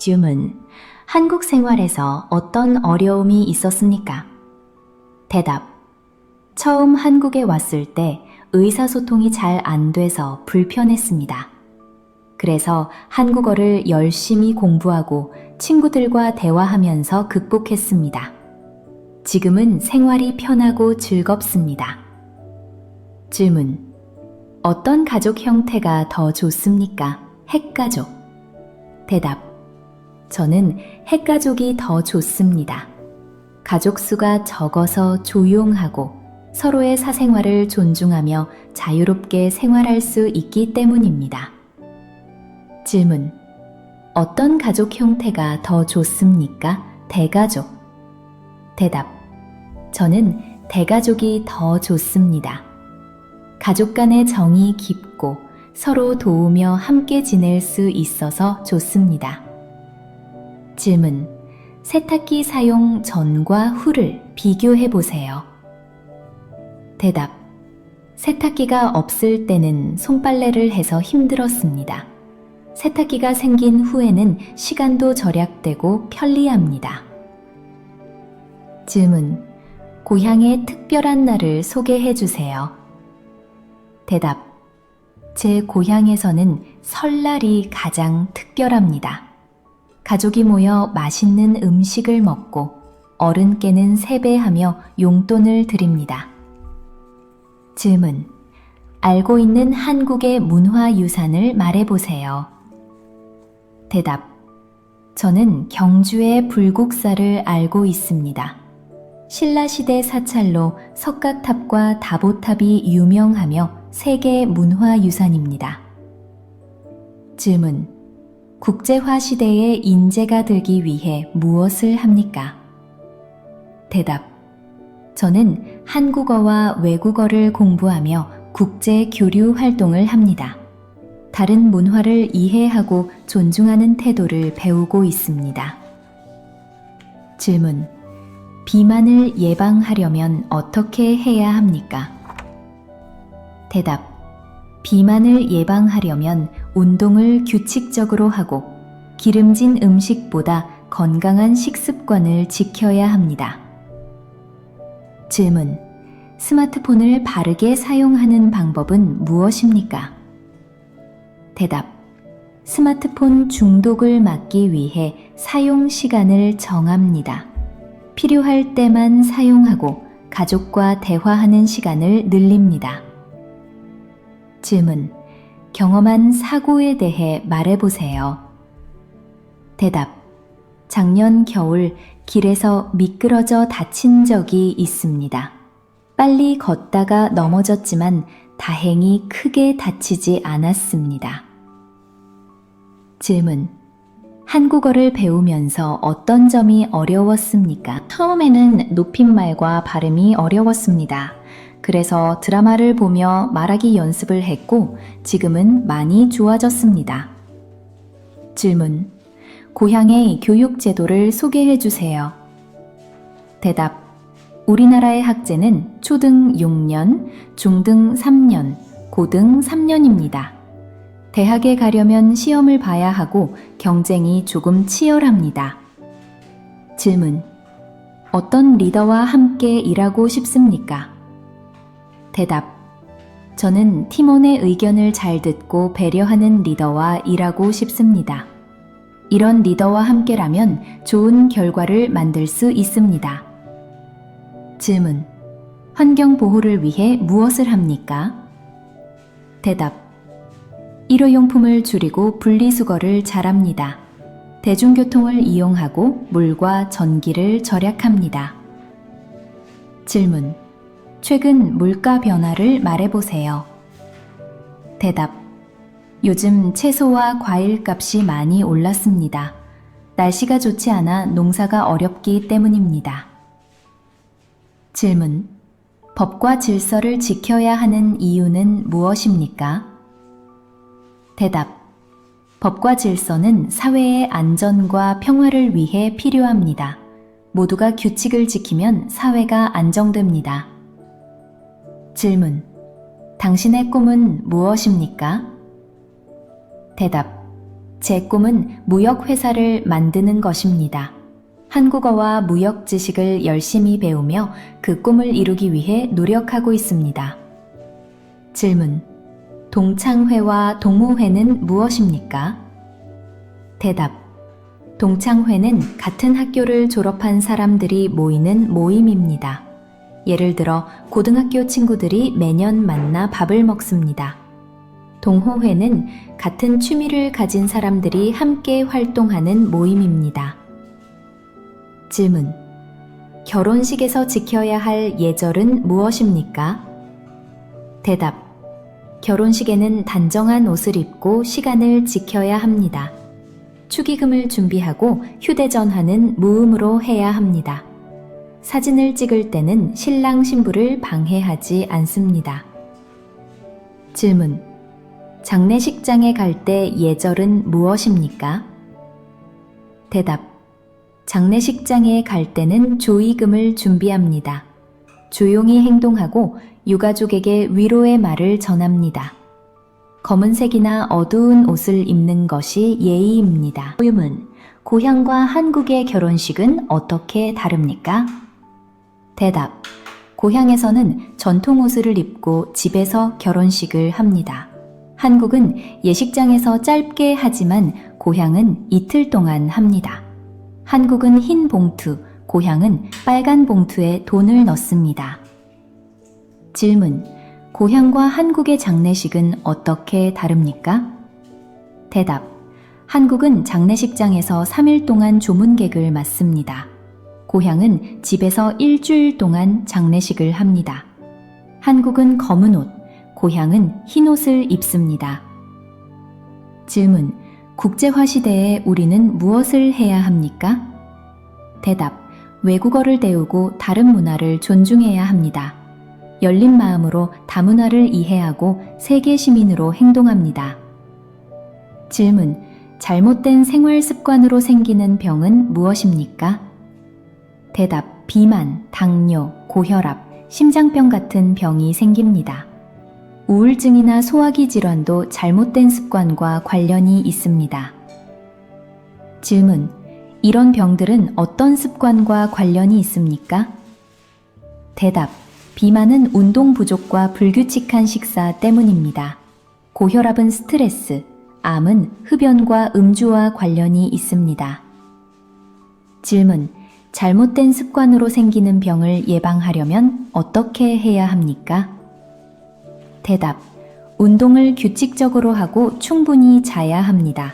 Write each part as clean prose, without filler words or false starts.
질문. 한국 생활에서 어떤 어려움이 있었습니까? 대답. 처음 한국에 왔을 때 의사소통이 잘 안 돼서 불편했습니다. 그래서 한국어를 열심히 공부하고 친구들과 대화하면서 극복했습니다. 지금은 생활이 편하고 즐겁습니다. 질문. 어떤 가족 형태가 더 좋습니까? 핵가족. 대답. 저는 핵가족이 더 좋습니다. 가족 수가 적어서 조용하고 서로의 사생활을 존중하며 자유롭게 생활할 수 있기 때문입니다. 질문. 어떤 가족 형태가 더 좋습니까? 대가족. 대답. 저는 대가족이 더 좋습니다. 가족 간의 정이 깊고 서로 도우며 함께 지낼 수 있어서 좋습니다. 질문. 세탁기 사용 전과 후를 비교해 보세요. 대답. 세탁기가 없을 때는 손빨래를 해서 힘들었습니다. 세탁기가 생긴 후에는 시간도 절약되고 편리합니다. 질문. 고향의 특별한 날을 소개해 주세요. 대답. 제 고향에서는 설날이 가장 특별합니다. 가족이 모여 맛있는 음식을 먹고 어른께는 세배하며 용돈을 드립니다. 질문. 알고 있는 한국의 문화유산을 말해보세요. 대답. 저는 경주의 불국사를 알고 있습니다. 신라시대 사찰로 석가탑과 다보탑이 유명하며 세계 문화유산입니다. 질문. 국제화 시대에 인재가 되기 위해 무엇을 합니까? 대답. 저는 한국어와 외국어를 공부하며 국제 교류 활동을 합니다. 다른 문화를 이해하고 존중하는 태도를 배우고 있습니다. 질문. 비만을 예방하려면 어떻게 해야 합니까? 대답. 비만을 예방하려면 운동을 규칙적으로 하고 기름진 음식보다 건강한 식습관을 지켜야 합니다. 질문. 스마트폰을 바르게 사용하는 방법은 무엇입니까? 대답. 스마트폰 중독을 막기 위해 사용 시간을 정합니다. 필요할 때만 사용하고 가족과 대화하는 시간을 늘립니다. 질문. 경험한 사고에 대해 말해보세요. 대답. 작년 겨울 길에서 미끄러져 다친 적이 있습니다. 빨리 걷다가 넘어졌지만 다행히 크게 다치지 않았습니다. 질문. 한국어를 배우면서 어떤 점이 어려웠습니까? 처음에는 높임말과 발음이 어려웠습니다. 그래서 드라마를 보며 말하기 연습을 했고 지금은 많이 좋아졌습니다. 질문. 고향의 교육 제도를 소개해 주세요. 대답. 우리나라의 학제는 초등 6년, 중등 3년, 고등 3년입니다. 대학에 가려면 시험을 봐야 하고 경쟁이 조금 치열합니다. 질문. 어떤 리더와 함께 일하고 싶습니까? 대답. 저는 팀원의 의견을 잘 듣고 배려하는 리더와 일하고 싶습니다. 이런 리더와 함께라면 좋은 결과를 만들 수 있습니다. 질문. 환경 보호를 위해 무엇을 합니까? 대답. 일회용품을 줄이고 분리수거를 잘합니다. 대중교통을 이용하고 물과 전기를 절약합니다. 질문. 최근 물가 변화를 말해보세요. 대답. 요즘 채소와 과일 값이 많이 올랐습니다. 날씨가 좋지 않아 농사가 어렵기 때문입니다. 질문. 법과 질서를 지켜야 하는 이유는 무엇입니까? 대답. 법과 질서는 사회의 안전과 평화를 위해 필요합니다. 모두가 규칙을 지키면 사회가 안정됩니다. 질문. 당신의 꿈은 무엇입니까? 대답. 제 꿈은 무역회사를 만드는 것입니다. 한국어와 무역 지식을 열심히 배우며 그 꿈을 이루기 위해 노력하고 있습니다. 질문. 동창회와 동호회는 무엇입니까? 대답. 동창회는 같은 학교를 졸업한 사람들이 모이는 모임입니다. 예를 들어 고등학교 친구들이 매년 만나 밥을 먹습니다. 동호회는 같은 취미를 가진 사람들이 함께 활동하는 모임입니다. 질문. 결혼식에서 지켜야 할 예절은 무엇입니까? 대답. 결혼식에는 단정한 옷을 입고 시간을 지켜야 합니다. 축의금을 준비하고 휴대전화는 무음으로 해야 합니다. 사진을 찍을 때는 신랑 신부를 방해하지 않습니다. 질문. 장례식장에 갈 때 예절은 무엇입니까? 대답. 장례식장에 갈 때는 조의금을 준비합니다. 조용히 행동하고 유가족에게 위로의 말을 전합니다. 검은색이나 어두운 옷을 입는 것이 예의입니다. 질문. 고향과 한국의 결혼식은 어떻게 다릅니까? 대답. 고향에서는 전통 옷을 입고 집에서 결혼식을 합니다. 한국은 예식장에서 짧게 하지만 고향은 이틀 동안 합니다. 한국은 흰 봉투, 고향은 빨간 봉투에 돈을 넣습니다. 질문. 고향과 한국의 장례식은 어떻게 다릅니까? 대답. 한국은 장례식장에서 3일 동안 조문객을 맞습니다. 고향은 집에서 일주일 동안 장례식을 합니다. 한국은 검은 옷, 고향은 흰 옷을 입습니다. 질문. 국제화 시대에 우리는 무엇을 해야 합니까? 대답. 외국어를 배우고 다른 문화를 존중해야 합니다. 열린 마음으로 다문화를 이해하고 세계 시민으로 행동합니다. 질문. 잘못된 생활 습관으로 생기는 병은 무엇입니까? 대답. 비만, 당뇨, 고혈압, 심장병 같은 병이 생깁니다. 우울증이나 소화기 질환도 잘못된 습관과 관련이 있습니다. 질문. 이런 병들은 어떤 습관과 관련이 있습니까? 대답. 비만은 운동 부족과 불규칙한 식사 때문입니다. 고혈압은 스트레스, 암은 흡연과 음주와 관련이 있습니다. 질문. 잘못된 습관으로 생기는 병을 예방하려면 어떻게 해야 합니까? 대답. 운동을 규칙적으로 하고 충분히 자야 합니다.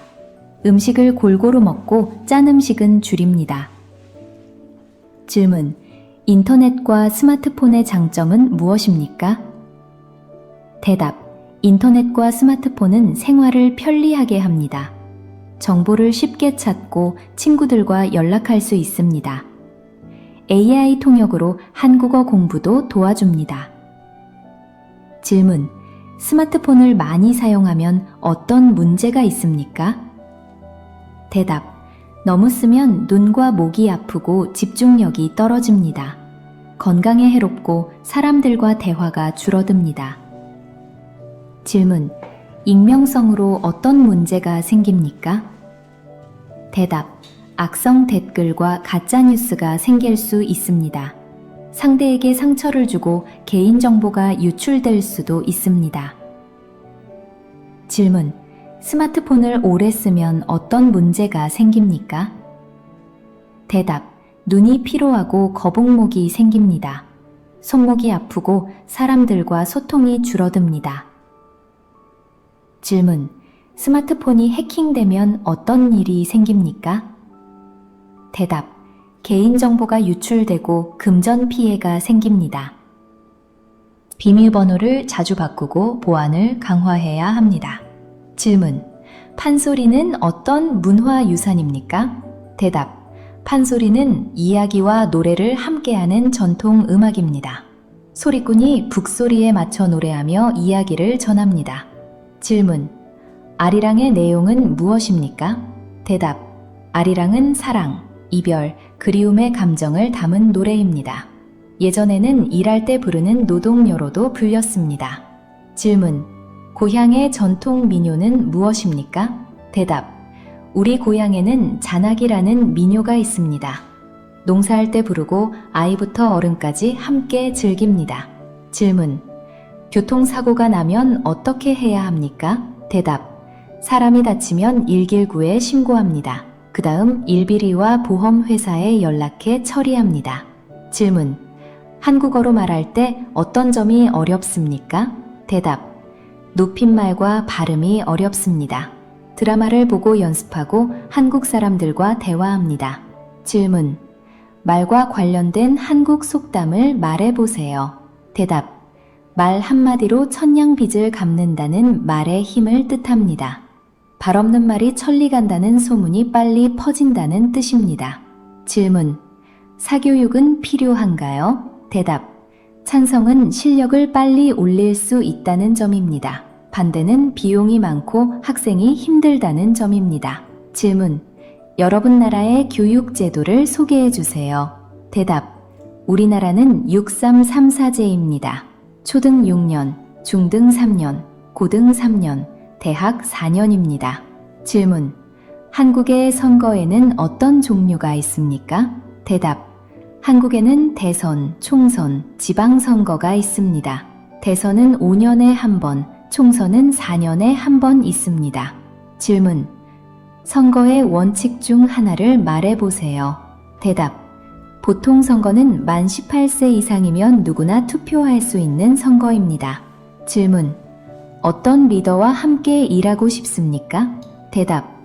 음식을 골고루 먹고 짠 음식은 줄입니다. 질문. 인터넷과 스마트폰의 장점은 무엇입니까? 대답. 인터넷과 스마트폰은 생활을 편리하게 합니다. 정보를 쉽게 찾고 친구들과 연락할 수 있습니다. AI 통역으로 한국어 공부도 도와줍니다. 질문. 스마트폰을 많이 사용하면 어떤 문제가 있습니까? 대답. 너무 쓰면 눈과 목이 아프고 집중력이 떨어집니다. 건강에 해롭고 사람들과 대화가 줄어듭니다. 질문. 익명성으로 어떤 문제가 생깁니까? 대답. 악성 댓글과 가짜뉴스가 생길 수 있습니다. 상대에게 상처를 주고 개인정보가 유출될 수도 있습니다. 질문. 스마트폰을 오래 쓰면 어떤 문제가 생깁니까? 대답. 눈이 피로하고 거북목이 생깁니다. 손목이 아프고 사람들과 소통이 줄어듭니다. 질문. 스마트폰이 해킹되면 어떤 일이 생깁니까? 대답. 개인정보가 유출되고 금전 피해가 생깁니다. 비밀번호를 자주 바꾸고 보안을 강화해야 합니다. 질문. 판소리는 어떤 문화유산입니까? 대답. 판소리는 이야기와 노래를 함께하는 전통 음악입니다. 소리꾼이 북소리에 맞춰 노래하며 이야기를 전합니다. 질문. 아리랑의 내용은 무엇입니까? 대답. 아리랑은 사랑, 이별, 그리움의 감정을 담은 노래입니다. 예전에는 일할 때 부르는 노동요로도 불렸습니다. 질문. 고향의 전통 민요는 무엇입니까? 대답. 우리 고향에는 잔악이라는 민요가 있습니다. 농사할 때 부르고 아이부터 어른까지 함께 즐깁니다. 질문. 교통사고가 나면 어떻게 해야 합니까? 대답. 사람이 다치면 119에 신고합니다. 그 다음 일비리와 보험회사에 연락해 처리합니다. 질문. 한국어로 말할 때 어떤 점이 어렵습니까? 대답. 높임말과 발음이 어렵습니다. 드라마를 보고 연습하고 한국 사람들과 대화합니다. 질문. 말과 관련된 한국 속담을 말해보세요. 대답. 말 한마디로 천냥빚을 갚는다는 말의 힘을 뜻합니다. 발 없는 말이 천리 간다는 소문이 빨리 퍼진다는 뜻입니다. 질문. 사교육은 필요한가요? 대답. 찬성은 실력을 빨리 올릴 수 있다는 점입니다. 반대는 비용이 많고 학생이 힘들다는 점입니다. 질문. 여러분 나라의 교육 제도를 소개해 주세요. 대답. 우리나라는 6334제입니다. 초등 6년, 중등 3년, 고등 3년, 대학 4년입니다. 질문. 한국의 선거에는 어떤 종류가 있습니까? 대답. 한국에는 대선, 총선, 지방선거가 있습니다. 대선은 5년에 한 번, 총선은 4년에 한 번 있습니다. 질문. 선거의 원칙 중 하나를 말해보세요. 대답. 보통 선거는 만 18세 이상이면 누구나 투표할 수 있는 선거입니다. 질문. 어떤 리더와 함께 일하고 싶습니까? 대답.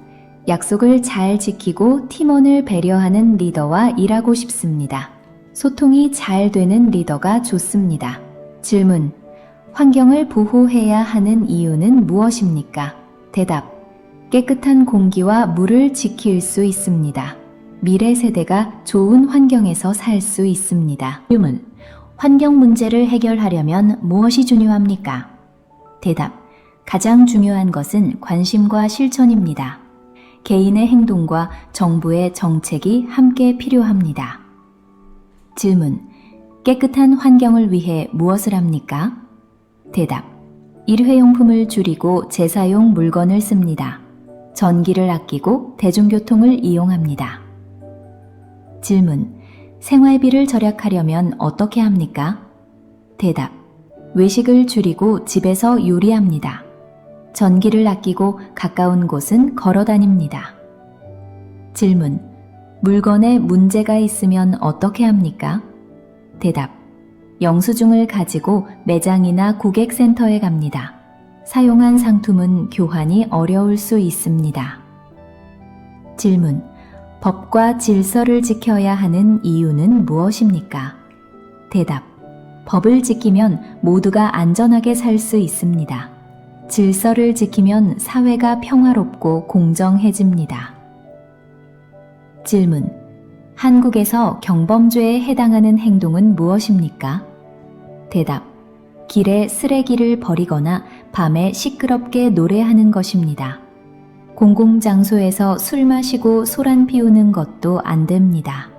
약속을 잘 지키고 팀원을 배려하는 리더와 일하고 싶습니다. 소통이 잘 되는 리더가 좋습니다. 질문. 환경을 보호해야 하는 이유는 무엇입니까? 대답. 깨끗한 공기와 물을 지킬 수 있습니다. 미래 세대가 좋은 환경에서 살 수 있습니다. 질문. 환경 문제를 해결하려면 무엇이 중요합니까? 대답. 가장 중요한 것은 관심과 실천입니다. 개인의 행동과 정부의 정책이 함께 필요합니다. 질문. 깨끗한 환경을 위해 무엇을 합니까? 대답. 일회용품을 줄이고 재사용 물건을 씁니다. 전기를 아끼고 대중교통을 이용합니다. 질문. 생활비를 절약하려면 어떻게 합니까? 대답. 외식을 줄이고 집에서 요리합니다. 전기를 아끼고 가까운 곳은 걸어 다닙니다. 질문. 물건에 문제가 있으면 어떻게 합니까? 대답. 영수증을 가지고 매장이나 고객센터에 갑니다. 사용한 상품은 교환이 어려울 수 있습니다. 질문. 법과 질서를 지켜야 하는 이유는 무엇입니까? 대답. 법을 지키면 모두가 안전하게 살 수 있습니다. 질서를 지키면 사회가 평화롭고 공정해집니다. 질문. 한국에서 경범죄에 해당하는 행동은 무엇입니까? 대답. 길에 쓰레기를 버리거나 밤에 시끄럽게 노래하는 것입니다. 공공장소에서 술 마시고 소란 피우는 것도 안 됩니다.